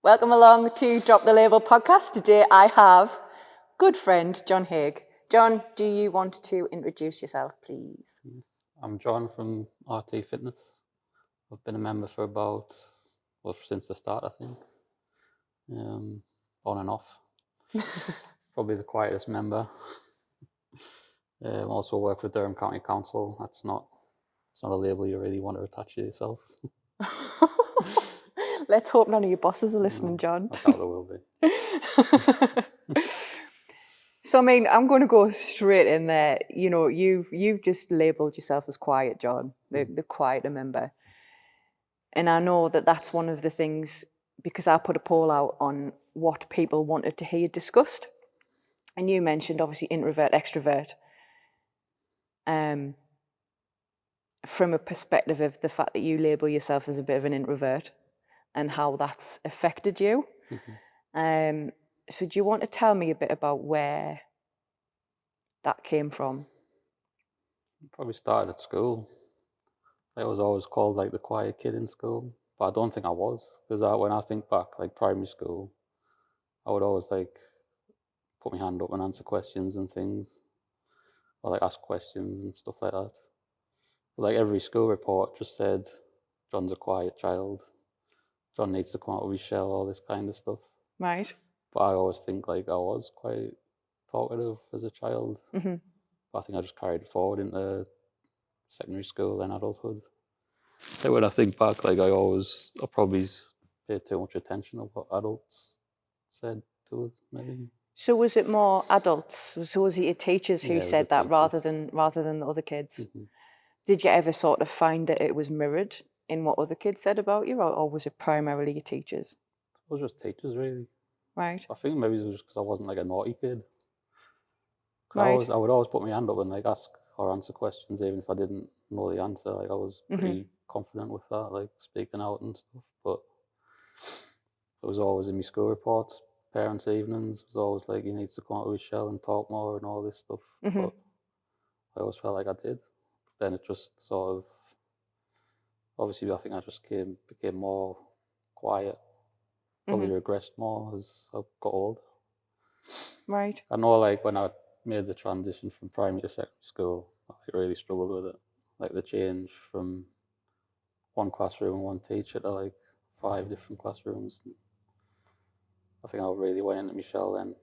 Welcome along to Drop the Label podcast. Today I have good friend John Haigh. John, do you want to introduce yourself, please? I'm John from RT Fitness. I've been a member for since the start, I think. On and off. Probably the quietest member. Also work with Durham County Council. It's not a label you really want to attach to yourself. Let's hope none of your bosses are listening, John. I doubt there will be. So, I mean, I'm going to go straight in there. You know, you've just labelled yourself as quiet, John, the quieter member. And I know that that's one of the things, because I put a poll out on what people wanted to hear discussed. And you mentioned, obviously, introvert, extrovert. From a perspective of the fact that you label yourself as a bit of an introvert and how that's affected you. Mm-hmm. So do you want to tell me a bit about where that came from? Probably started at school. I was always called like the quiet kid in school, but I don't think I was, because when I think back, like primary school, I would always like put my hand up and answer questions and things, or like ask questions and stuff like that. But like every school report just said, John's a quiet child. John needs to come out of his shell, all this kind of stuff. Right. But I always think like I was quite talkative as a child. Mm-hmm. But I think I just carried it forward into secondary school and adulthood. So when I think back, like I probably paid too much attention to what adults said to us, maybe. So was it more adults? So was it your teachers who said that rather than the other kids? Mm-hmm. Did you ever sort of find that it was mirrored in what other kids said about you, or was it primarily your teachers? It was just teachers, really. Right. I think maybe it was just because I wasn't like a naughty kid. Right. I would always put my hand up and like ask or answer questions, even if I didn't know the answer. Like I was pretty confident with that, like speaking out and stuff. But it was always in my school reports, parents' evenings. It was always like, he needs to come out of his shell and talk more and all this stuff. But I always felt like I did. Then it just sort of, obviously I think I just became more quiet. Probably regressed more as I got older. Right. I know like when I made the transition from primary to secondary school, I really struggled with it. Like the change from one classroom and one teacher to like 5 different classrooms. I think I really went into my shell then.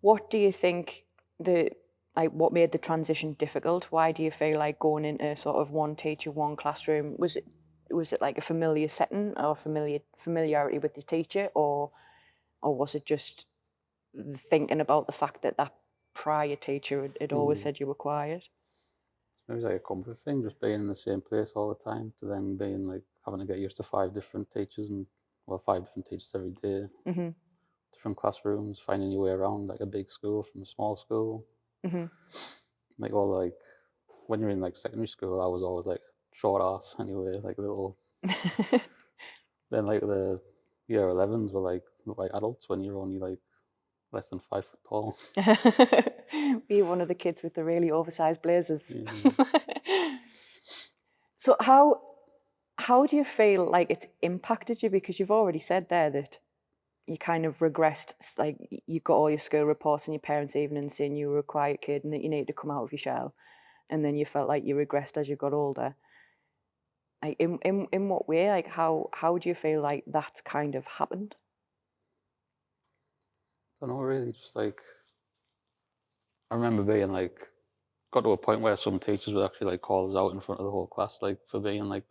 What do you think what made the transition difficult? Why do you feel like going into sort of one teacher, one classroom? Was it like a familiar setting or familiarity with the teacher, or was it just thinking about the fact that that prior teacher had always said you were quiet? It was like a comfort thing, just being in the same place all the time, to then being like having to get used to 5 different teachers and 5 different teachers every day. Mm-hmm. Different classrooms, finding your way around like a big school from a small school. Mm-hmm. Like when you're in like secondary school, I was always like short ass anyway, like little. Then like the year 11s were like adults when you're only like less than 5 foot tall. Were you one of the kids with the really oversized blazers? Yeah. So how do you feel like it's impacted you? Because you've already said there that you kind of regressed, like you got all your school reports and your parents' evenings saying you were a quiet kid and that you needed to come out of your shell, and then you felt like you regressed as you got older. Like in what way? Like how do you feel like that's kind of happened? I don't know, really. Just like I remember being like, got to a point where some teachers would actually like call us out in front of the whole class, like for being like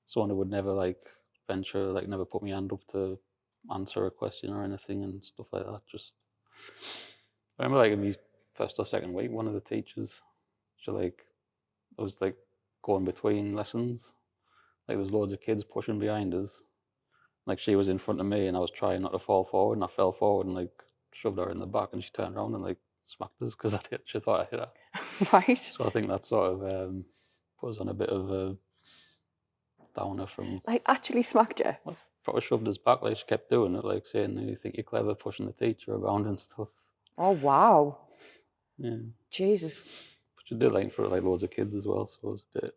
someone who would never like venture, like never put my hand up to answer a question or anything and stuff like that. Just I remember like in my first or second week, one of the teachers, I was like going between lessons, like there's loads of kids pushing behind us. Like she was in front of me and I was trying not to fall forward and I fell forward and like shoved her in the back and she turned around and like smacked us because she thought I hit her. Right. So I think that sort of put us on a bit of a downer from... Like actually smacked you? Well, probably shoved us back, like she kept doing it, like saying, you think you're clever pushing the teacher around and stuff. Oh, wow. Yeah. Jesus. But she did like for like loads of kids as well, so it was a bit...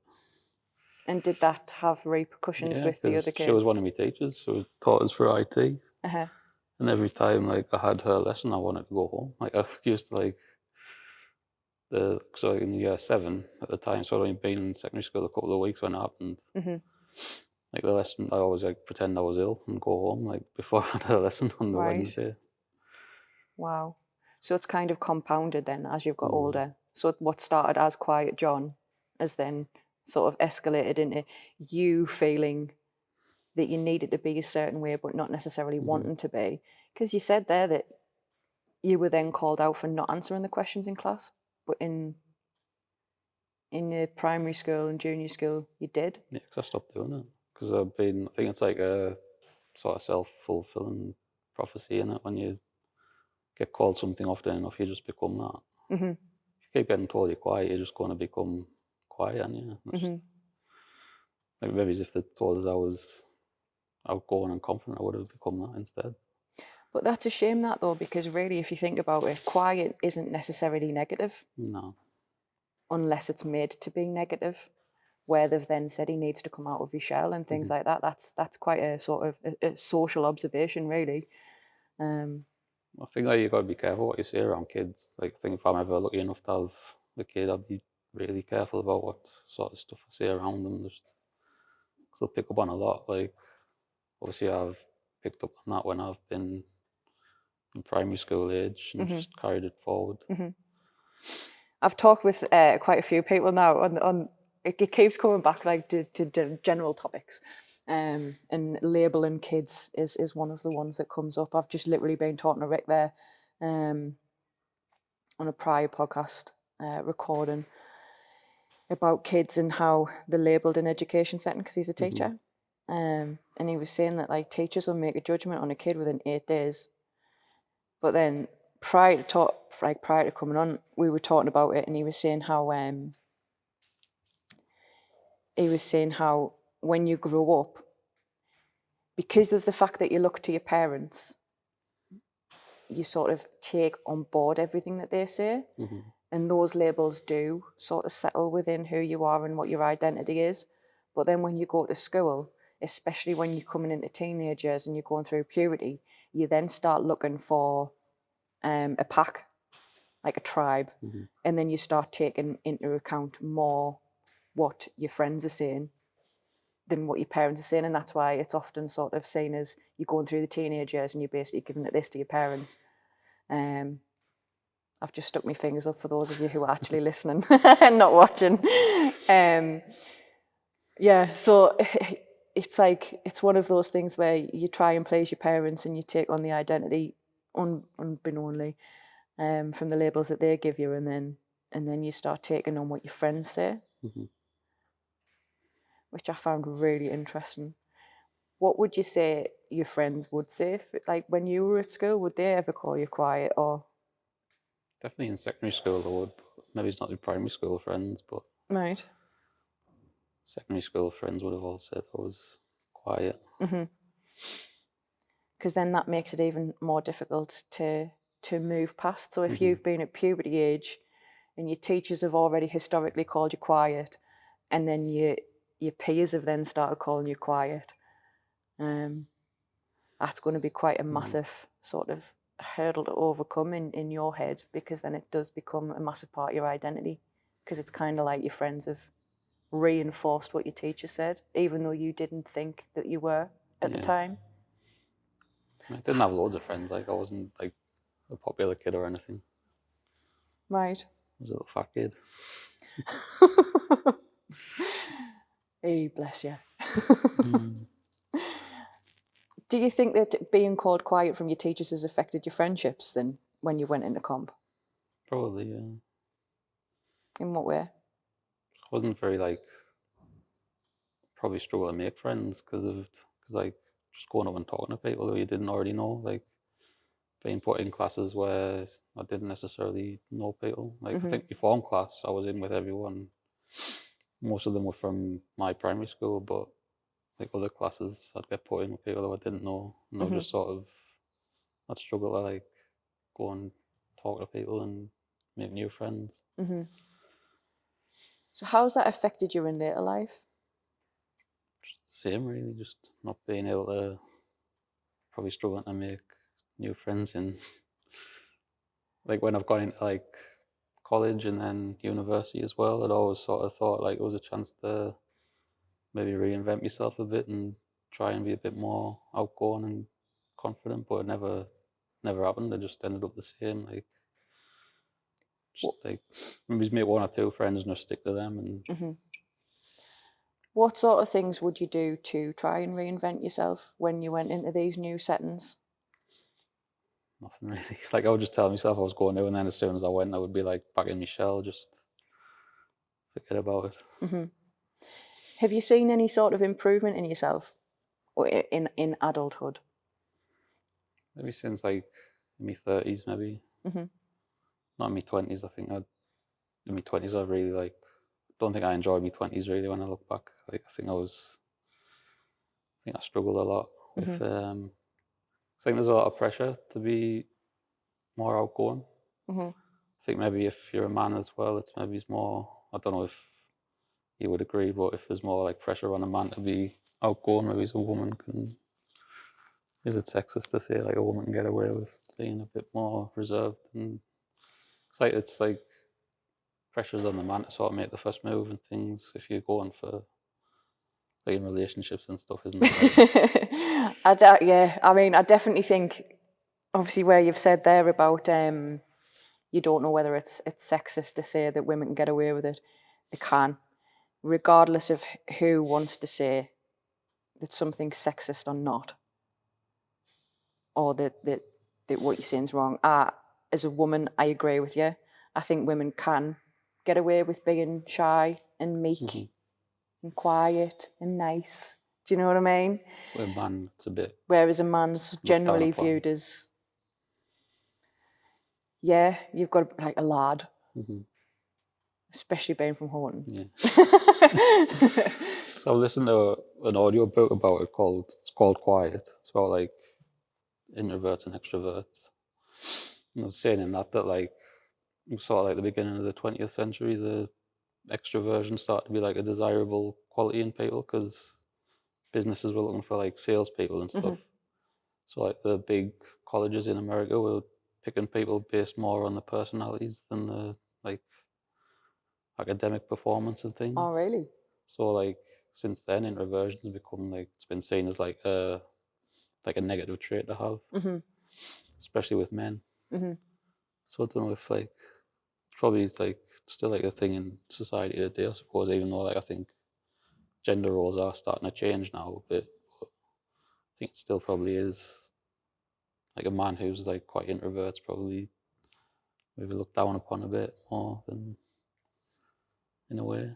And did that have repercussions Yeah, with the other because she was kids? one of my teachers. She taught us for IT. Uh-huh. And every time like I had her lesson, I wanted to go home. Like I used to like so in year 7 at the time, so I'd only been in secondary school a couple of weeks when it happened. Mm-hmm. Like the lesson, I always like pretend I was ill and go home like before I had a lesson on the Right. Wednesday. Wow. So it's kind of compounded then as you've got Mm. older. So what started as quiet John has then sort of escalated into you feeling that you needed to be a certain way, but not necessarily wanting to be. Because you said there that you were then called out for not answering the questions in class, but in the primary school and junior school, you did. Yeah, because I stopped doing it. Because I think it's like a sort of self-fulfilling prophecy in it. When you get called something often enough, you just become that. Mm-hmm. If you keep getting told you're quiet, you're just going to become quiet, and Mm-hmm. like maybe if they told us I was outgoing and confident, I would have become that instead. But that's a shame that though, because really, if you think about it, quiet isn't necessarily negative No. unless it's made to be negative, where they've then said he needs to come out of his shell and things like that. That's quite a sort of a social observation, really. I think like you got to be careful what you say around kids. Like I think if I'm ever lucky enough to have a kid, I'd be really careful about what sort of stuff I say around them. Just 'cause they'll pick up on a lot. Like obviously I've picked up on that when I've been in primary school age and just carried it forward. I've talked with quite a few people now on it keeps coming back like to general topics. And labelling kids is one of the ones that comes up. I've just literally been talking to Rick there on a prior podcast recording about kids and how they're labelled in education setting because he's a teacher. And he was saying that like teachers will make a judgment on a kid within 8 days. But then prior to coming on, we were talking about it, and he was saying how when you grow up, because of the fact that you look to your parents, you sort of take on board everything that they say. And those labels do sort of settle within who you are and what your identity is. But then when you go to school, especially when you're coming into teenage years and you're going through puberty, you then start looking for a pack, like a tribe. And then you start taking into account more what your friends are saying than what your parents are saying. And that's why it's often sort of seen as you're going through the teenage years and you're basically giving this to your parents. I've just stuck my fingers up for those of you who are actually listening and not watching. Yeah, so it's like, it's one of those things where you try and please your parents and you take on the identity unbeknownly from the labels that they give you, and then you start taking on what your friends say, which I found really interesting. What would you say your friends would say if, like when you were at school? Would they ever call you quiet or? Definitely in secondary school I would. Maybe it's not the primary school friends, but Right. secondary school friends would have all said I was quiet. Because then that makes it even more difficult to move past. So if you've been at puberty age and your teachers have already historically called you quiet, and then your peers have then started calling you quiet, that's going to be quite a massive sort of hurdle to overcome in your head, because then it does become a massive part of your identity, because it's kind of like your friends have reinforced what your teacher said, even though you didn't think that you were at the time. I didn't have loads of friends. Like I wasn't like a popular kid or anything. Right. I was a little fat kid. Hey, bless you. Do you think that being called quiet from your teachers has affected your friendships then when you went into comp? Probably, yeah. In what way? I wasn't very like, probably struggle to make friends because like just going up and talking to people who you didn't already know, like being put in classes where I didn't necessarily know people. Like I think before class I was in with everyone. Most of them were from my primary school, but like other classes I'd get put in with people who I didn't know, and I was just sort of, I'd struggle to like go and talk to people and make new friends. So how's that affected you in later life? same really, just not being able to, probably struggling to make new friends. And like when I've gone into like college and then university as well, I'd always sort of thought like it was a chance to maybe reinvent myself a bit and try and be a bit more outgoing and confident, but it never happened. I just ended up the same, like just like maybe make one or two friends and just stick to them. And What sort of things would you do to try and reinvent yourself when you went into these new settings? nothing really. Like I would just tell myself I was going to, and then as soon as I went, I would be like back in my shell, just forget about it. Have you seen any sort of improvement in yourself or in adulthood? Maybe since like my 30s, maybe not in my 20s. I think in my 20s I really like. Don't think I enjoyed my 20s really when I look back. Like I think I struggled a lot with. I think there's a lot of pressure to be more outgoing. I think maybe if you're a man as well, it's more. I don't know if you would agree, but if there's more like pressure on a man to be outgoing, maybe as a woman can. Is it sexist to say like a woman can get away with being a bit more reserved? And it's like pressures on the man to sort of make the first move and things. If you're going for like in relationships and stuff, isn't it? Yeah, I mean, I definitely think, obviously, where you've said there about you don't know whether it's sexist to say that women can get away with it. They can, regardless of who wants to say that something's sexist or not, or that what you're saying is wrong. As a woman, I agree with you. I think women can get away with being shy and meek and quiet and nice. Do you know what I mean? With a man, it's a bit. Whereas a man's generally viewed as, yeah, you've got to be like a lad, especially being from Horton. Yeah. So I listened to an audio book about it it's called Quiet. It's about like introverts and extroverts. And I was saying in that like sort of like the beginning of the 20th century, the extroversion started to be like a desirable quality in people because businesses were looking for like salespeople and stuff. So like the big colleges in America were picking people based more on the personalities than the like academic performance and things. Oh, really? So like since then, introversion has become like it's been seen as like a negative trait to have, especially with men. So I don't know if like probably it's like still like a thing in society today, I suppose. Even though like I think gender roles are starting to change now a bit, but I think it still probably is like a man who's like quite introvert's probably maybe looked down upon a bit more than in a way.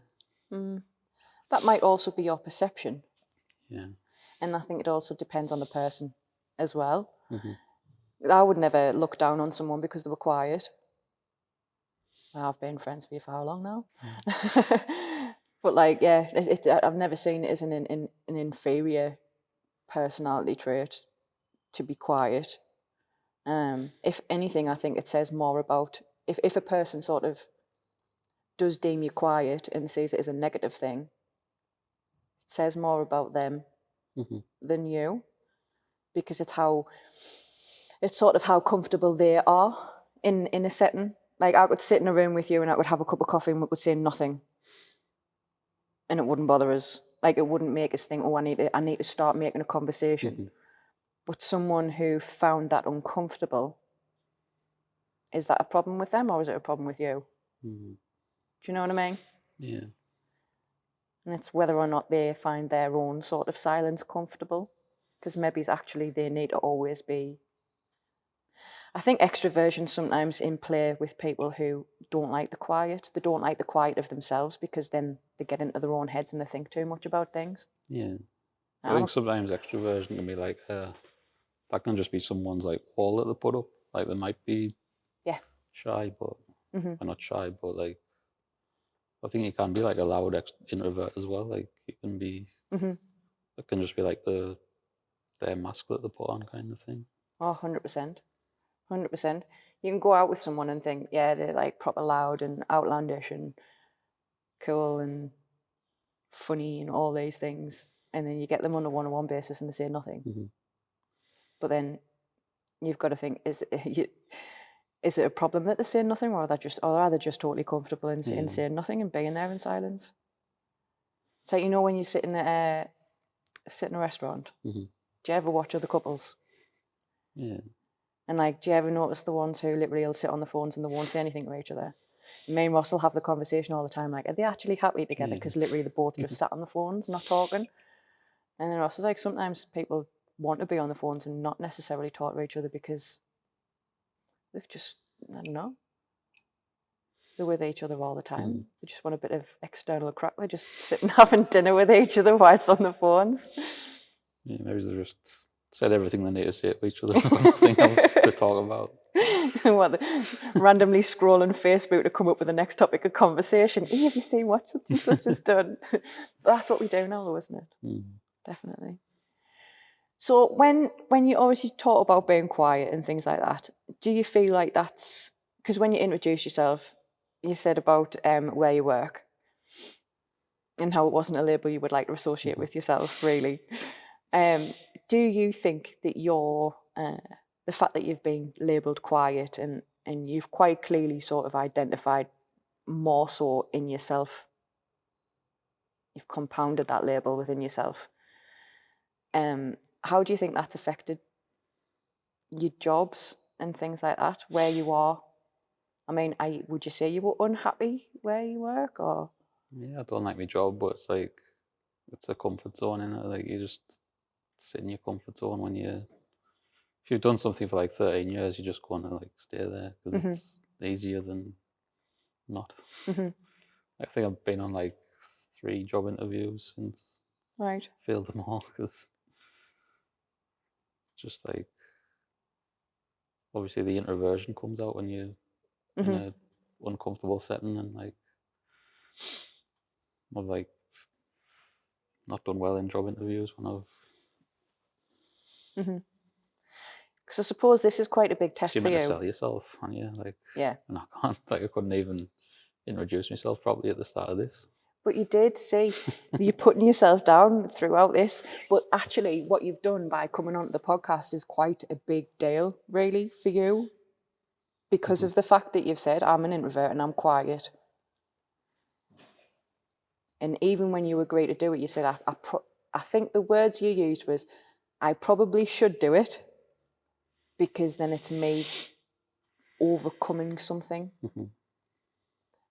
That might also be your perception. Yeah. And I think it also depends on the person as well. I would never look down on someone because they were quiet. I've been friends with you for how long now? But like, yeah, I've never seen it as an inferior personality trait to be quiet. If anything, I think it says more about if a person sort of does deem you quiet and sees it as a negative thing, it says more about them than you, because it's sort of how comfortable they are in a setting. Like I could sit in a room with you and I could have a cup of coffee and we could say nothing, and it wouldn't bother us. Like it wouldn't make us think, oh, I need to start making a conversation. But someone who found that uncomfortable, is that a problem with them or is it a problem with you? Do you know what I mean? Yeah. And it's whether or not they find their own sort of silence comfortable, because maybe it's actually they need to always be. I think extroversion sometimes in play with people who don't like the quiet. They don't like the quiet of themselves because then they get into their own heads and they think too much about things. Yeah. I think sometimes extroversion can be like that can just be someone's like wall that they put up. Like they might be shy, but they're not shy, but like I think you can be like a loud introvert as well. Like you can be it can just be like their mask that they put on kind of thing. Oh, 100%. 100%. You can go out with someone and think, yeah, they're like proper loud and outlandish and cool and funny and all these things. and then you get them on a one-on-one basis and they say nothing. But then you've got to think, is it a problem that they're saying nothing, or are they just totally comfortable in saying nothing and being there in silence? So you know when you sit in a restaurant, do you ever watch other couples? Yeah. And like, do you ever notice the ones who literally will sit on the phones and they won't say anything to each other? Me and Ross will have the conversation all the time, like, are they actually happy together? Because literally they're both just sat on the phones, not talking. And then Ross is like, sometimes people want to be on the phones and not necessarily talk to each other because they've just, I don't know, they're with each other all the time. They just want a bit of external crack. They're just sitting having dinner with each other whilst on the phones. Yeah, maybe they just said everything they need to say to each other. Nothing else to talk about. What, randomly scrolling Facebook to come up with the next topic of conversation. Hey, have you seen what such and such has done? But that's what we do now, though, isn't it? Definitely. So when you obviously talk about being quiet and things like that, do you feel like that's because when you introduce yourself, you said about where you work and how it wasn't a label you would like to associate with yourself, really. Do you think that the fact that you've been labelled quiet and you've quite clearly sort of identified more so in yourself, you've compounded that label within yourself, how do you think that's affected your jobs and things like that, where you are? I mean, would you say you were unhappy where you work, or? Yeah, I don't like my job, but it's like, it's a comfort zone, innit? Like, you just sit in your comfort zone when if you've done something for like 13 years, you just want to like stay there because it's easier than not. I think I've been on like 3 job interviews and failed them all because just like, obviously the introversion comes out when you're in an uncomfortable setting, and like I've like not done well in job interviews when I've Because I suppose this is quite a big test you're for meant to you. sell yourself, and like, Yeah. and I can't, like, I couldn't even introduce myself properly at the start of this. But you did see you're putting yourself down throughout this. But actually, what you've done by coming onto the podcast is quite a big deal, really, for you, because of the fact that you've said, I'm an introvert and I'm quiet. And even when you agreed to do it, you said, I think the words you used was, I probably should do it because then it's me overcoming something.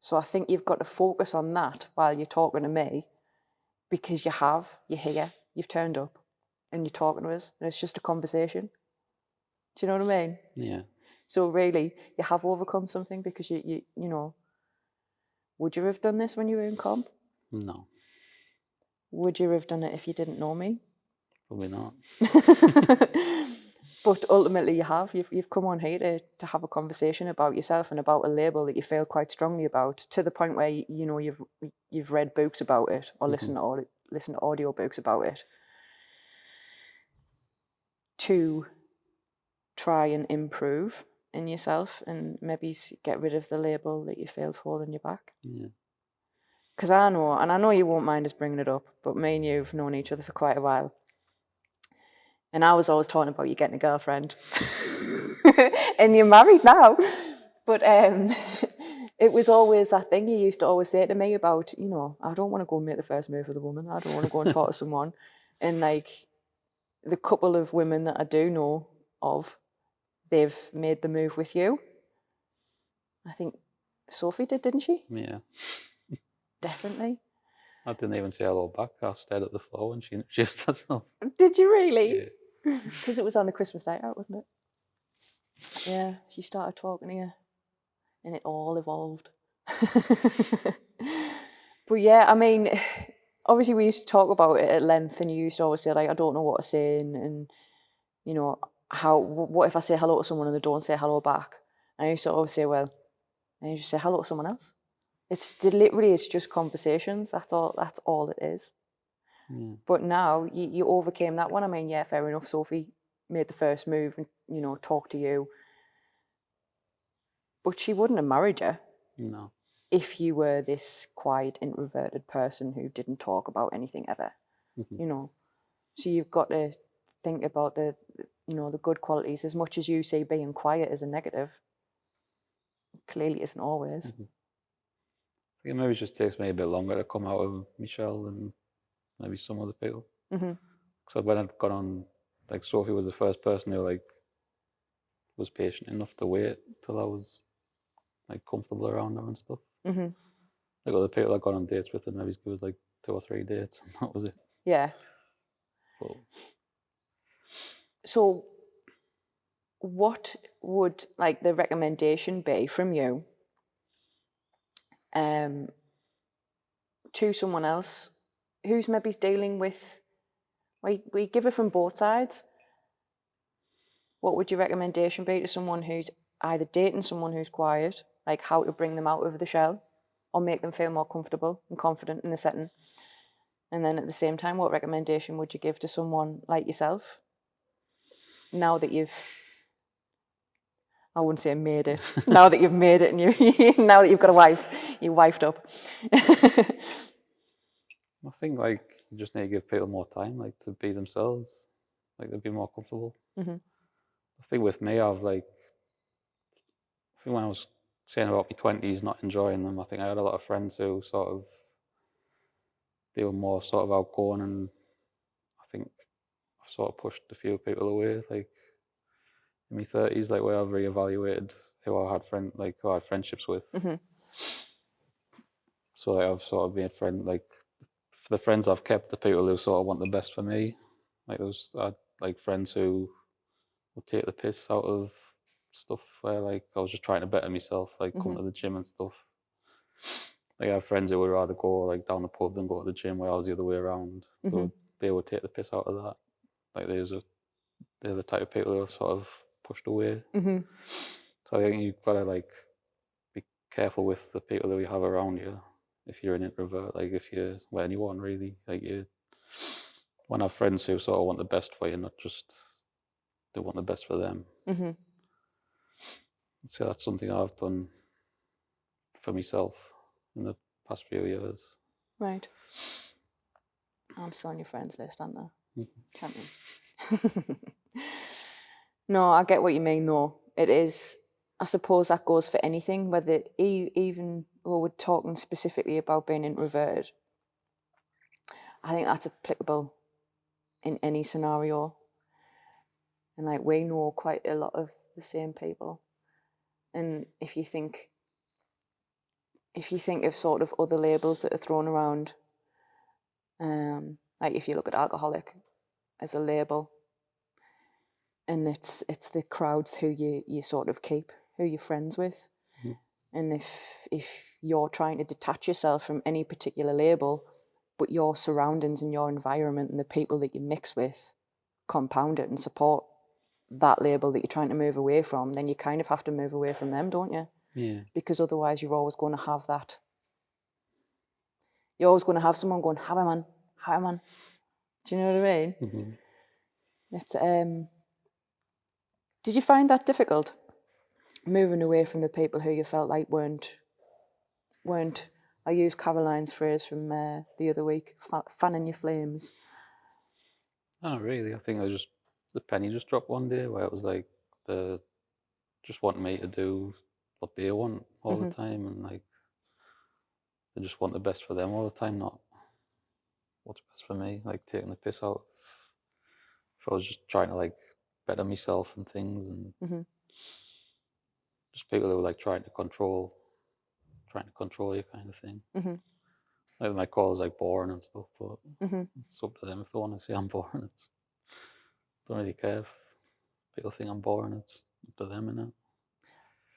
So I think you've got to focus on that while you're talking to me, because you're here, you've turned up and you're talking to us and it's just a conversation. Do you know what I mean? Yeah. So really, you have overcome something, because you know, would you have done this when you were in comp? No. Would you have done it if you didn't know me? Probably not. But ultimately you have. You've come on here to have a conversation about yourself and about a label that you feel quite strongly about, to the point where you know you've read books about it, or listened to audio books about it, to try and improve in yourself and maybe get rid of the label that you feel's holding you back. Yeah. Because I know you won't mind us bringing it up, but me and you've known each other for quite a while. And I was always talking about you getting a girlfriend. And you're married now. But it was always that thing you used to always say to me about, you know, I don't want to go and make the first move with a woman. I don't want to go and talk to someone. And like the couple of women that I do know of, they've made the move with you. I think Sophie did, didn't she? Yeah. Definitely. I didn't even say hello back. I stared at the floor when she introduced herself. Did you really? Yeah. Because it was on the Christmas night out, wasn't it? Yeah, she started talking to you and it all evolved. But yeah, I mean, obviously we used to talk about it at length, and you used to always say, like, I don't know what to say, and you know, what if I say hello to someone and they don't say hello back? And I used to always say, well, then you just say hello to someone else. It's just conversations. That's all it is. Yeah. But now you overcame that one. I mean, yeah, fair enough. Sophie made the first move and, you know, talked to you. But she wouldn't have married you. No. If you were this quiet, introverted person who didn't talk about anything ever. you know. So you've got to think about the good qualities. As much as you say being quiet is a negative, clearly isn't always. I think maybe it just takes me a bit longer to come out of Michelle than maybe some other people. So when I'd gone on, like Sophie was the first person who like was patient enough to wait till I was like comfortable around her and stuff. Like other people I got on dates with, and maybe it was like 2 or 3 dates, and that was it. Yeah. But so what would like the recommendation be from you to someone else who's maybe dealing with, we give it from both sides. What would your recommendation be to someone who's either dating someone who's quiet, like how to bring them out of the shell or make them feel more comfortable and confident in the setting? And then at the same time, what recommendation would you give to someone like yourself now that you've, I wouldn't say made it, now that you've made it and now that you've got a wife, you're wifed up? I think like you just need to give people more time, like to be themselves, like they'd be more comfortable. I think with me, I think when I was saying about my 20s not enjoying them, I think I had a lot of friends who they were more sort of outgoing, and I think I've sort of pushed a few people away, like in my 30s, like where I've reevaluated who I had friendships with. So like, I've sort of made like for the friends I've kept, the people who sort of want the best for me. Like I had like friends who would take the piss out of stuff where like I was just trying to better myself, like come to the gym and stuff. Like I have friends who would rather go like down the pub than go to the gym, where I was the other way around. So they would take the piss out of that. Like they're the type of people who are sort of pushed away. So I think you've got to like be careful with the people that you have around you. If you're an introvert, like anyone really, like you want to have friends who sort of want the best for you, not just they want the best for them. So that's something I've done for myself in the past few years. Right. I'm still on your friends list, aren't I? Champion. No, I get what you mean though. It is, I suppose that goes for anything, whether even we're talking specifically about being introverted. I think that's applicable in any scenario. And like we know quite a lot of the same people. And if you think of sort of other labels that are thrown around, like if you look at alcoholic as a label, and it's the crowds who you sort of keep, who you're friends with. And if you're trying to detach yourself from any particular label, but your surroundings and your environment and the people that you mix with compound it and support that label that you're trying to move away from, then you kind of have to move away from them, don't you? Yeah. Because otherwise you're always going to have that. You're always going to have someone going, hi man. Do you know what I mean? It's did you find that difficult, moving away from the people who you felt like weren't, I use Caroline's phrase from the other week, fanning your flames? Not really. I think the penny just dropped one day where it was like just want me to do what they want all the time, and like they just want the best for them all the time, not what's best for me, like taking the piss out. If I was just trying to like better myself and things, and just people who were like trying to control you kind of thing. Like my call is like boring and stuff, but it's up to them if they want to say I'm boring. Don't really care if people think I'm boring. It's up to them, innit?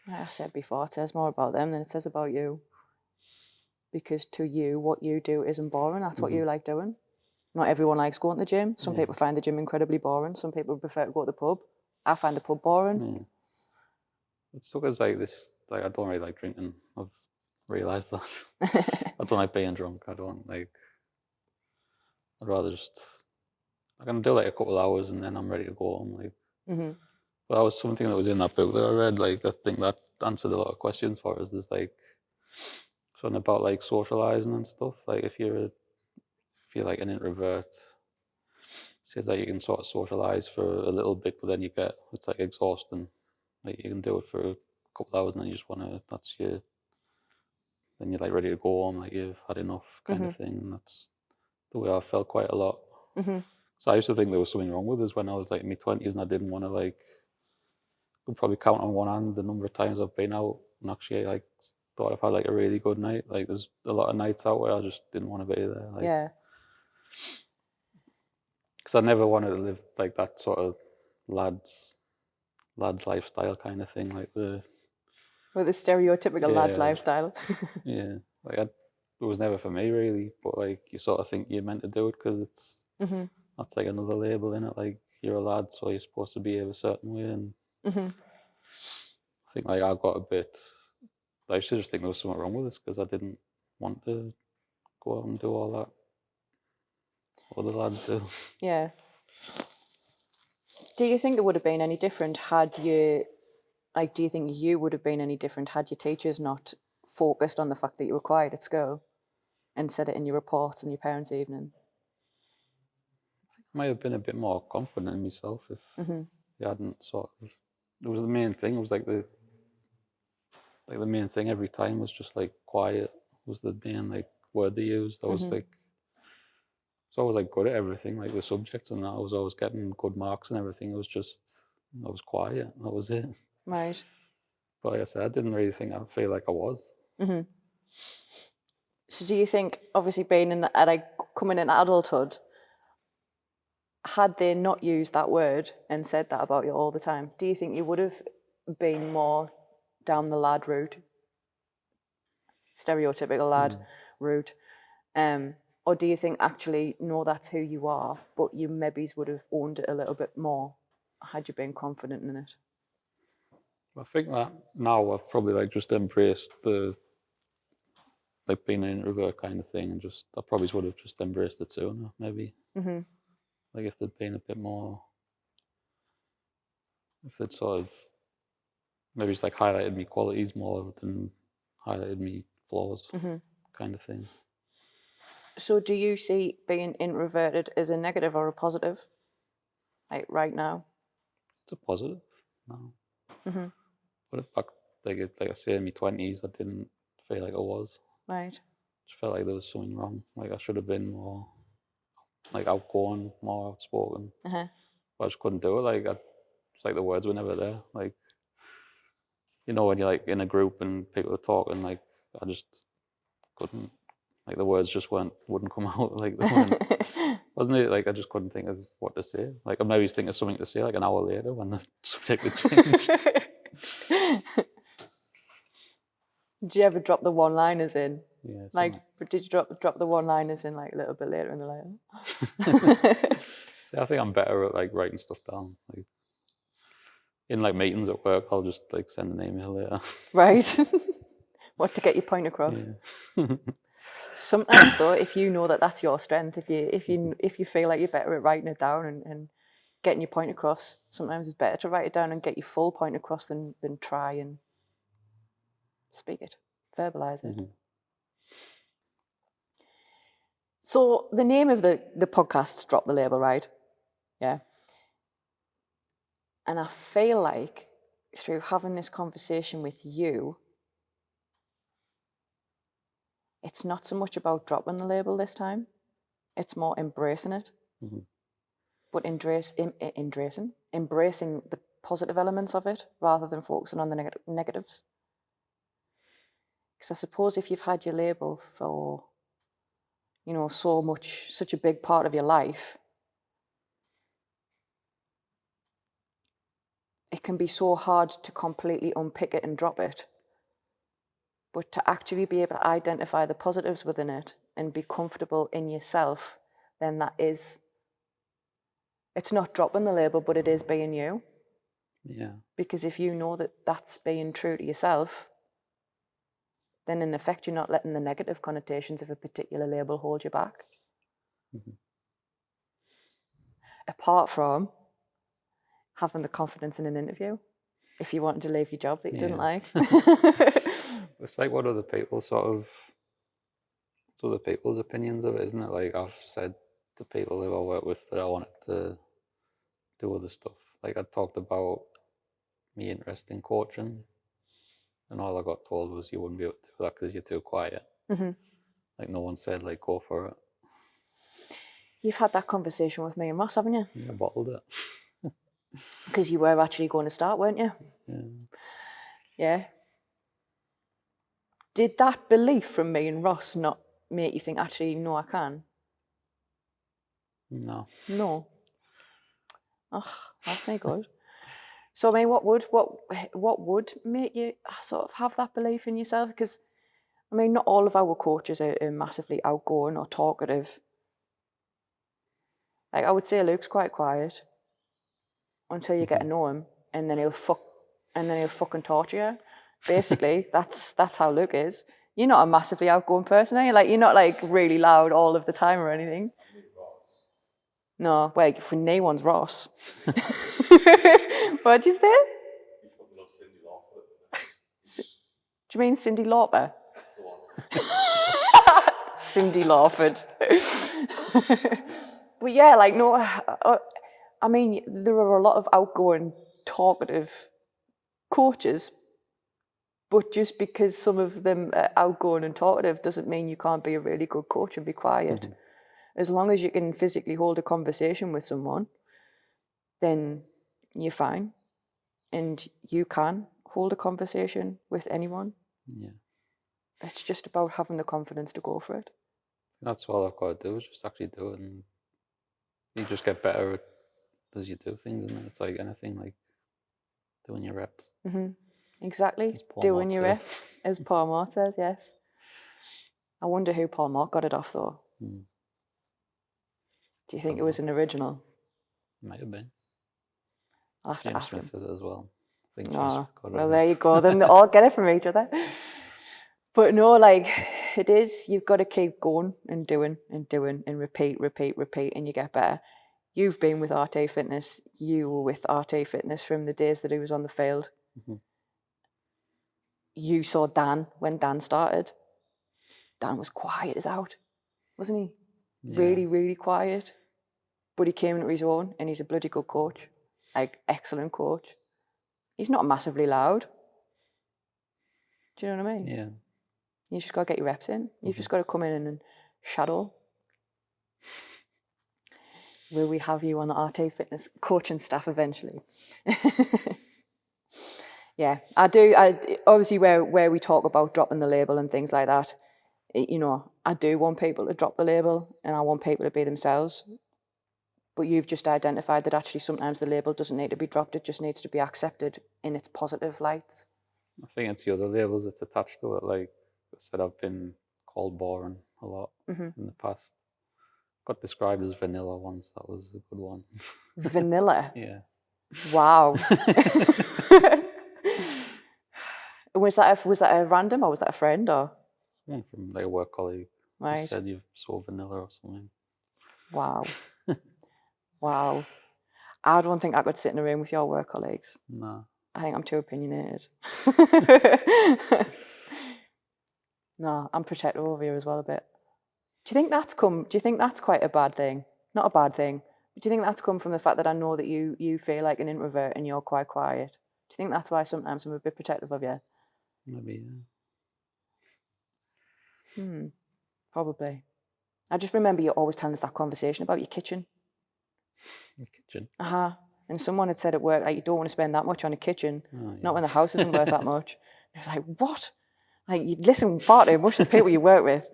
Like I said before, it says more about them than it says about you. Because to you, what you do isn't boring. That's what you like doing. Not everyone likes going to the gym. Some people find the gym incredibly boring. Some people prefer to go to the pub. I find the pub boring. It's because like this, like I don't really like drinking. I've realised that. I don't like being drunk. I'd rather just, I can do like a couple of hours and then I'm ready to go home. Like, but that was something that was in that book that I read. Like, I think that answered a lot of questions for us. There's like something about like socializing and stuff. Like, if you're like an introvert, says that you can sort of socialize for a little bit, but then it's like exhausting. Like you can do it for a couple of hours and then you just want to, then you're like ready to go home, like you've had enough kind of thing. And that's the way I felt quite a lot. So I used to think there was something wrong with us when I was like in my 20s and I didn't want to like, could probably count on one hand the number of times I've been out and actually like thought I've had like a really good night. Like there's a lot of nights out where I just didn't want to be there. Like, Yeah. because I never wanted to live like that sort of lads lifestyle kind of thing, like with the stereotypical lad's lifestyle. yeah, like it was never for me really. But like you sort of think you're meant to do it because it's that's like another label in it. Like you're a lad, so you're supposed to behave a certain way. And I think like I got a bit. I used to just think there was something wrong with us because I didn't want to go out and do all that what the lads do. Yeah. Do you think it would have been any different had you, like, do you think you would have been any different had your teachers not focused on the fact that you were quiet at school and said it in your reports and your parents' evening? I might have been a bit more confident in myself if they hadn't sort of. It was the main thing. It was like the main thing every time was just like quiet was the main like word they used. I was like, so I was like good at everything, like the subjects and that. I was always getting good marks and everything. It was just I was quiet. That was it. Right. But like I said, I didn't really think I feel like I was. So do you think, obviously being coming in adulthood, had they not used that word and said that about you all the time, do you think you would have been more down the lad route, stereotypical lad route, or do you think actually no, that's who you are, but you maybe would have owned it a little bit more had you been confident in it? I think that now I've probably like just embraced the like being an introvert kind of thing, and just I probably would have just embraced it sooner, maybe. Like if there'd been a bit more, if they'd sort of maybe just like highlighted me qualities more than highlighted me flaws, kind of thing. So do you see being introverted as a negative or a positive, like right now? It's a positive now. But back like I say in my 20s, I didn't feel like I was. Right. Just felt like there was something wrong. Like I should have been more like outgoing, more outspoken. But I just couldn't do it. Like it's like the words were never there. Like when you're like in a group and people are talking, like I just couldn't. Like the words just wouldn't come out. Like they weren't, wasn't it? Like I just couldn't think of what to say. Like I maybe think of something to say like an hour later when the subject had changed. Did you ever drop the one-liners in? Yeah. Like, did you drop the one-liners in like a little bit later in the letter? See, I think I'm better at like writing stuff down. Like in like meetings at work, I'll just like send an email later. Right. What, to get your point across? Yeah. Sometimes though, if you know that that's your strength, if you feel like you're better at writing it down and getting your point across, sometimes it's better to write it down and get your full point across than try and speak it, verbalize it. So the name of the podcast's Drop the Label, right? Yeah. And I feel like through having this conversation with you, it's not so much about dropping the label this time. It's more embracing it. But embracing the positive elements of it rather than focusing on the negatives. Because I suppose if you've had your label for, such a big part of your life, it can be so hard to completely unpick it and drop it. But to actually be able to identify the positives within it and be comfortable in yourself, then it's not dropping the label, but it is being you. Yeah. Because if you know that that's being true to yourself, then in effect, you're not letting the negative connotations of a particular label hold you back. Apart from having the confidence in an interview, if you wanted to leave your job that you didn't like. It's like other people's opinions of it, isn't it? Like I've said to people who I work with that I wanted to do other stuff. Like I talked about me interest in coaching, and all I got told was you wouldn't be able to do that because you're too quiet. Like no one said like go for it. You've had that conversation with me and Ross, haven't you? Yeah, I bottled it. Because you were actually going to start, weren't you? Yeah. Yeah. Did that belief from me and Ross not make you think, actually, no, I can? No. No. Oh, that's not good. So, I mean, what would make you sort of have that belief in yourself? Because, I mean, not all of our coaches are massively outgoing or talkative. Like, I would say Luke's quite quiet until you get to know him, and then he'll fucking torture you. Basically, that's how Luke is. You're not a massively outgoing person, are you? Like, you're not like really loud all of the time or anything. No, wait, if no one's Ross. What'd you say? Do you mean Cindy Lauper? Cindy Lawford. But yeah, like, no, I mean, there are a lot of outgoing, talkative coaches, but just because some of them are outgoing and talkative doesn't mean you can't be a really good coach and be quiet. As long as you can physically hold a conversation with someone, then you're fine. And you can hold a conversation with anyone. Yeah. It's just about having the confidence to go for it. That's all I've got to do is just actually do it, and you just get better as you do things, and it's like anything, like doing your reps. Exactly. Doing your reps, as Paul Mort says, yes. I wonder who Paul Mort got it off, though. Do you think it was an original? Might have been. I'll have to ask him. Says it as well. I think Oh, well, there you go. Then they all get it from each other. But no, like, it is, you've got to keep going and doing and doing and repeat, and you get better. You've been with RT Fitness. You were with RT Fitness from the days that he was on the field. You saw Dan when Dan started. Dan was quiet as out, wasn't he? Yeah. Really, really quiet. But he came into his own, and he's a bloody good coach. Like, excellent coach. He's not massively loud. Do you know what I mean? Yeah. You just got to get your reps in. You've just got to come in and shadow. Will we have you on the RT Fitness coaching staff eventually? Yeah, I do. Obviously, where we talk about dropping the label and things like that, you know, I do want people to drop the label, and I want people to be themselves. But you've just identified that actually sometimes the label doesn't need to be dropped. It just needs to be accepted in its positive lights. I think it's the other labels that's attached to it. Like I said, I've been called boring a lot in the past. Got described as vanilla once. That was a good one. Vanilla? Yeah. Wow. Was that a random, or was that a friend, or? One from like a work colleague. Right. Just said you're so vanilla or something. Wow. Wow. I don't think I could sit in a room with your work colleagues. No. I think I'm too opinionated. No, I'm protective over you as well a bit. Do you think that's quite a bad thing? Not a bad thing. But do you think that's come from the fact that I know that you feel like an introvert and you're quite quiet? Do you think that's why sometimes I'm a bit protective of you? Maybe, yeah. Probably. I just remember you always telling us that conversation about your kitchen. Your kitchen? And someone had said at work, like, you don't want to spend that much on a kitchen, not when the house isn't worth that much. I was like, what? Like, you listen far too much to the people you work with.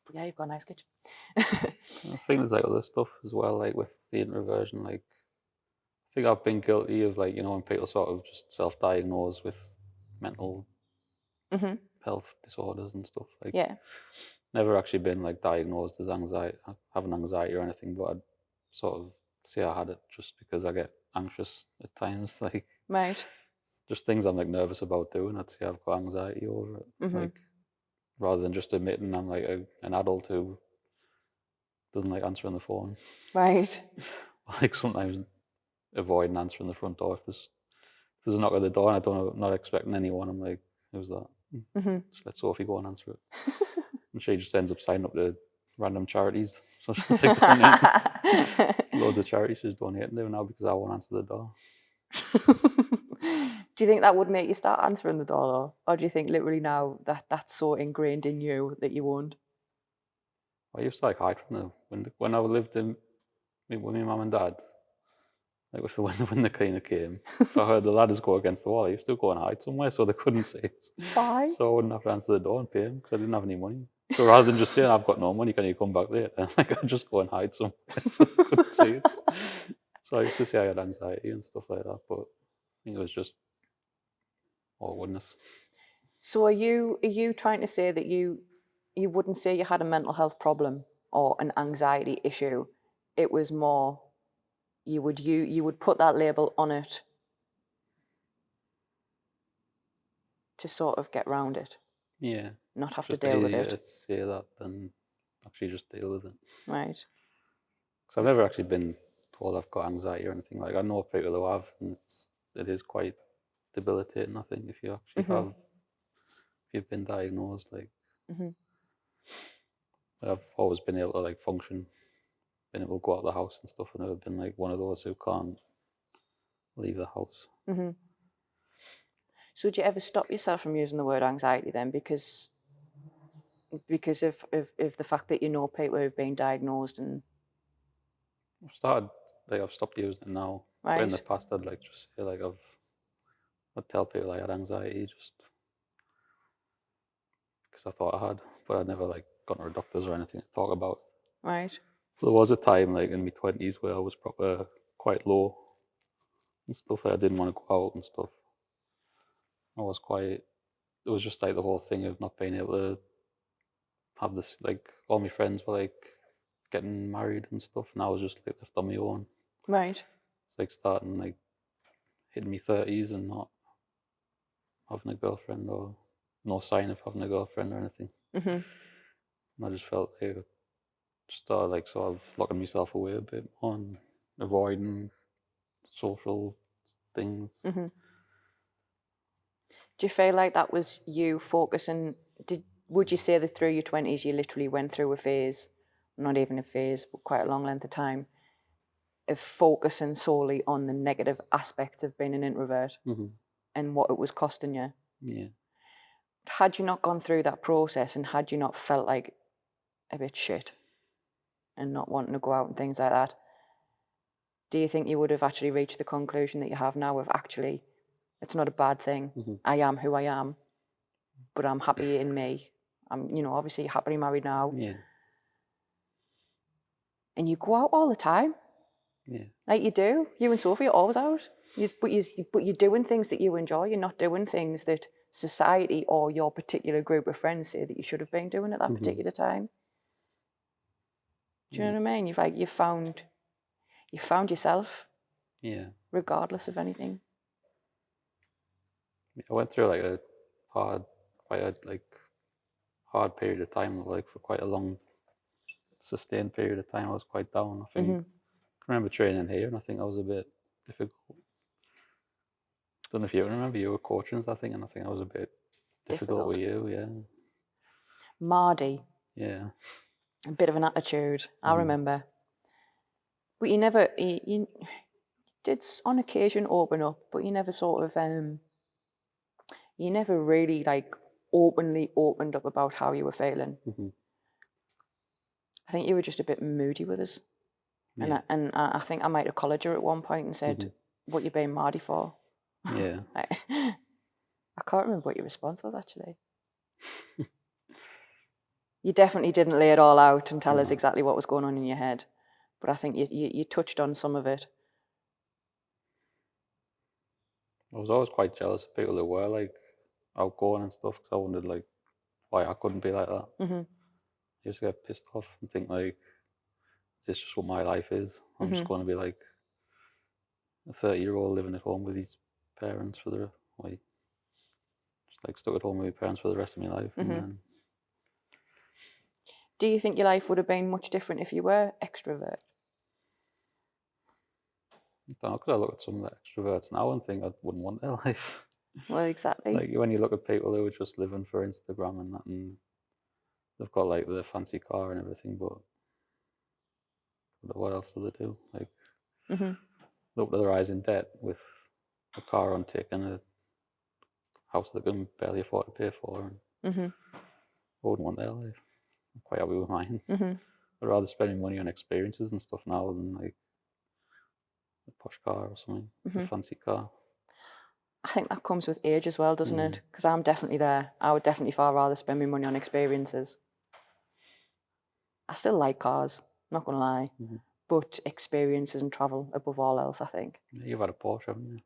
But yeah, you've got a nice kitchen. I think there's like other stuff as well, like with the introversion. Like, I think I've been guilty of, like, you know, when people sort of just self-diagnose with mental health disorders and stuff. Like, yeah. Never actually been like diagnosed as having anxiety or anything, but I'd sort of say I had it just because I get anxious at times. Like, right. Just things I'm like nervous about doing. I'd say I've got anxiety over it. Like, rather than just admitting I'm like an adult who doesn't like answering the phone. Right. Like sometimes avoiding answering the front door if there's a knock at the door and I'm not expecting anyone. I'm like, who's that? Just let Sophie go and answer it. And she just ends up signing up to random charities. So she's like donating loads of charities. She's donating to now because I won't answer the door. Do you think that would make you start answering the door though? Or do you think literally now that that's so ingrained in you that you won't? I used to like hide from the window when I lived with my mum and dad. Like if when the cleaner came, if I heard the ladders go against the wall, I used to go and hide somewhere so they couldn't see us. Why? So I wouldn't have to answer the door and pay them because I didn't have any money. So rather than just saying I've got no money, can you come back later? Like I'd just go and hide somewhere so they couldn't see us. So I used to say I had anxiety and stuff like that, but I think it was just awkwardness. So are you trying to say that you wouldn't say you had a mental health problem or an anxiety issue? It was more you would put that label on it to sort of get around it, Yeah. not have Just to deal with easier it. to say that than actually just deal with it. Right. Because I've never actually been told I've got anxiety or anything. Like I know people who have, and it is quite debilitating. I think if you actually have, if you've been diagnosed, like I've always been able to like function, been able to go out of the house and stuff, and I've been like one of those who can't leave the house. So do you ever stop yourself from using the word anxiety then because of the fact that you know people who've been diagnosed and I've stopped using it now. But in the right? past, I'd like just say like I'd tell people I had anxiety just because I thought I had, but I'd never like gone to a doctor's or anything to talk about it. Right. There was a time like in my 20s where I was proper quite low and stuff. I didn't want to go out and stuff. It was just like the whole thing of not being able to have this, like all my friends were like getting married and stuff, and I was just like left on my own. Right. It's like starting like hitting my 30s and not having a girlfriend or no sign of having a girlfriend or anything. And I just felt like I started like sort of locking myself away a bit more and avoiding social things. Do you feel like that was you focusing? Would you say that through your 20s you literally went through a phase, not even a phase, but quite a long length of time, of focusing solely on the negative aspects of being an introvert and what it was costing you? Yeah. Had you not gone through that process and had you not felt like a bit shit and not wanting to go out and things like that, do you think you would have actually reached the conclusion that you have now of actually, it's not a bad thing. I am who I am, but I'm happy in me. I'm, obviously happily married now. Yeah. And you go out all the time. Yeah. Like you do. You and Sophie are always out. But you're doing things that you enjoy. You're not doing things that society or your particular group of friends say that you should have been doing at that particular time. Do you know what I mean? You found yourself. Yeah. Regardless of anything. I went through like a hard period of time, like for quite a long, sustained period of time. I was quite down. I think I remember training here, and I think I was a bit difficult. Don't know if you remember, you were coaching us, I think, and I think I was a bit difficult with you. Yeah. Mardy. Yeah. A bit of an attitude. I remember. But you never. You did on occasion open up, but you never sort of. You never really like openly opened up about how you were feeling. I think you were just a bit moody with us. Yeah. And I think I might have collared you at one point and said, what you being mardy for? Yeah. I can't remember what your response was actually. You definitely didn't lay it all out and tell us exactly what was going on in your head. But I think you touched on some of it. I was always quite jealous of people that were like outgoing and stuff, because I wondered like why I couldn't be like that. I used to get pissed off and think like, is this just what my life is? I'm just going to be like a 30-year-old living at home with his parents for the just like stuck at home with my parents for the rest of my life. And then do you think your life would have been much different if you were extrovert? I don't know, because I look at some of the extroverts now and think I wouldn't want their life. Well, exactly. Like when you look at people who are just living for Instagram and that, and they've got like the fancy car and everything, but what else do they do? Like, look to their eyes in debt with a car on tick and a house they can barely afford to pay for. And I wouldn't want their life. I'm quite happy with mine. I'd rather spend money on experiences and stuff now than like a posh car or something, a fancy car. I think that comes with age as well, doesn't it? Because I'm definitely there. I would definitely far rather spend my money on experiences. I still like cars, not going to lie, but experiences and travel above all else, I think. Yeah, you've had a Porsche, haven't you?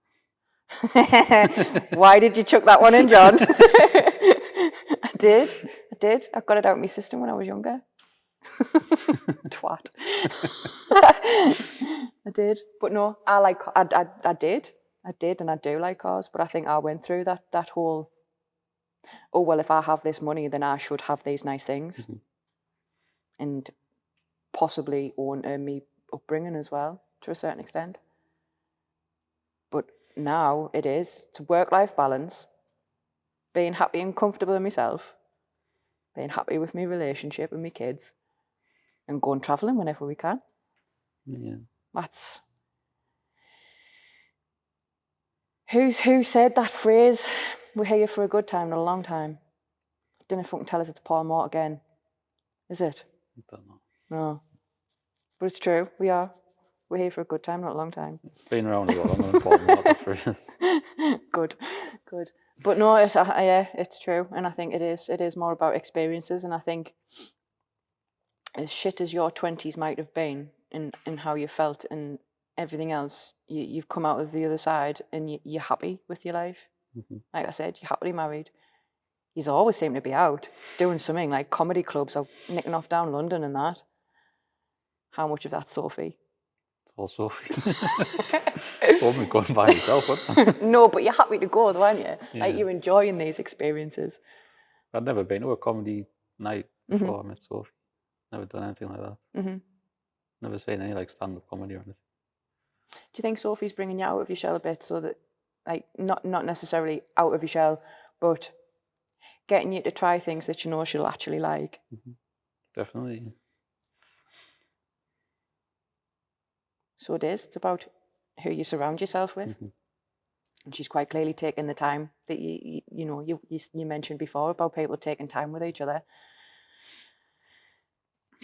Why did you chuck that one in, John? I did. I got it out of my system when I was younger. Twat. I did. But no, I did, and I do like cars, but I think I went through that whole, oh, well, if I have this money, then I should have these nice things. And possibly own me upbringing as well, to a certain extent. But now it's a work-life balance, being happy and comfortable in myself, being happy with my relationship and my kids, and going travelling whenever we can. Yeah. That's... Who said that phrase, we're here for a good time, not a long time? I don't know if I can tell us it's Paul Mort again. Is it? I don't know. No. But it's true, we are. We're here for a good time, not a long time. It's been around a lot longer than Paul Mort, that phrase. Good. But no, it's true. And I think it is more about experiences. And I think as shit as your 20s might have been in how you felt and everything else, you've come out of the other side and you're happy with your life. Like I said, you're happily married. You always seem to be out doing something like comedy clubs or nicking off down London and that. How much of that's Sophie? It's all Sophie. Won't be going by yourself, would No, but you're happy to go though, aren't you? Yeah. Like you're enjoying these experiences. I'd never been to a comedy night before I met Sophie. Never done anything like that. Never seen any like stand-up comedy or anything. Do you think Sophie's bringing you out of your shell a bit, so that, like, not necessarily out of your shell, but getting you to try things that you know she'll actually like? Definitely. So it is. It's about who you surround yourself with. And she's quite clearly taken the time that you mentioned before about people taking time with each other.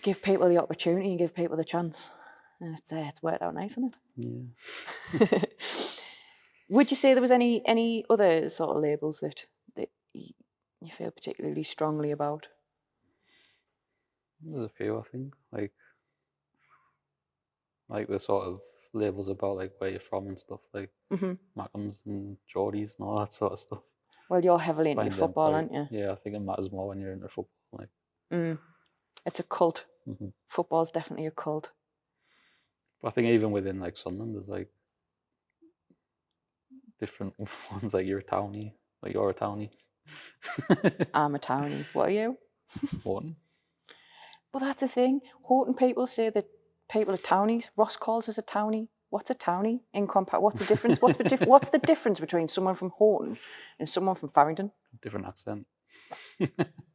Give people the opportunity and give people the chance. And it's worked out nice, isn't it? Yeah. Would you say there was any other sort of labels that you feel particularly strongly about? There's a few, I think. Like the sort of labels about like where you're from and stuff, like Mackems and Geordies and all that sort of stuff. Well, you're heavily into football, aren't you? Yeah, I think it matters more when you're into football. Like, it's a cult. Football's definitely a cult. But I think even within like Sunderland, there's like different ones. Like you're a Townie, like you're a Townie. I'm a Townie. What are you? Horton. But that's the thing. Horton people say that people are Townies. Ross calls us a Townie. What's a Townie? What's the difference? What's the difference between someone from Horton and someone from Farringdon? Different accent. But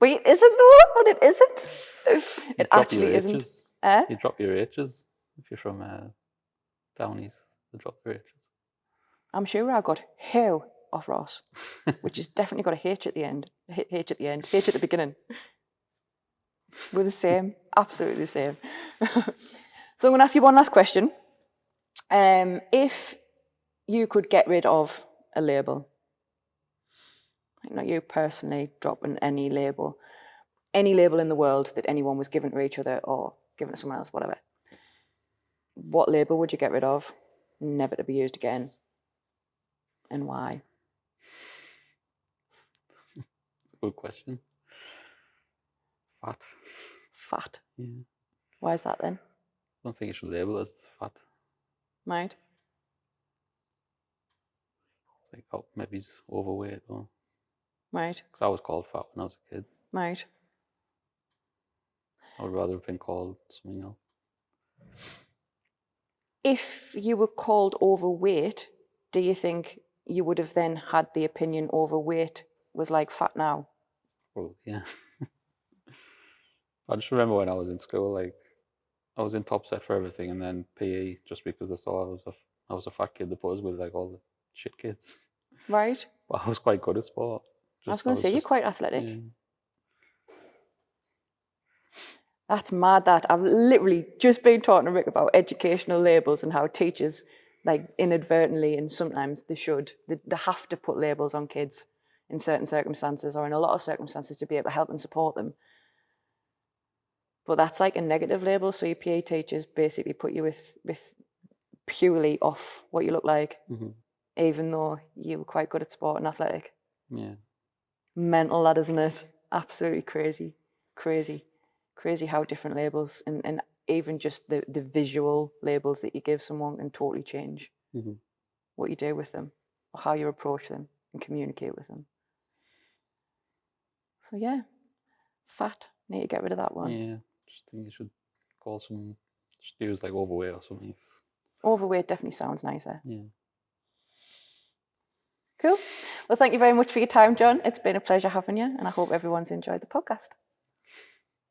it isn't though. But it isn't. It actually isn't. You drop your H's if you're from Townies. They drop their H's. I'm sure I got who off Ross, which has definitely got a H at the end. H at the end. H at the beginning. We're the same. Absolutely the same. So I'm going to ask you one last question. If you could get rid of a label, not you personally dropping any label in the world that anyone was given to each other or given to someone else, whatever, what label would you get rid of, never to be used again, and why? Good question. Fat. Fat? Yeah. Why is that then? I don't think you should label it as fat. Right. Like, oh, maybe he's overweight or... Right. Because I was called fat when I was a kid. Right. I would rather have been called something else. If you were called overweight, do you think you would have then had the opinion overweight was like fat now? Well, yeah. I just remember when I was in school, like I was in top set for everything, and then PE just because they saw I was a fat kid. They put us with like all the shit kids. Right? But I was quite good at sport. I was I going to was say, you're just quite athletic. yeah. That's mad that. I've literally just been talking to Rick about educational labels and how teachers, like inadvertently, and sometimes they have to put labels on kids in certain circumstances or in a lot of circumstances to be able to help and support them. But that's like a negative label. So your PE teachers basically put you with purely off what you look like, even though you were quite good at sport and athletic. Yeah. Mental, that, isn't it? Absolutely crazy. Crazy how different labels and even just the visual labels that you give someone can totally change what you do with them or how you approach them and communicate with them. So yeah, fat. Need to get rid of that one. Yeah. Just think you should call some, just use like overweight or something. Overweight definitely sounds nicer. Yeah. Cool. Well, thank you very much for your time, John. It's been a pleasure having you, and I hope everyone's enjoyed the podcast.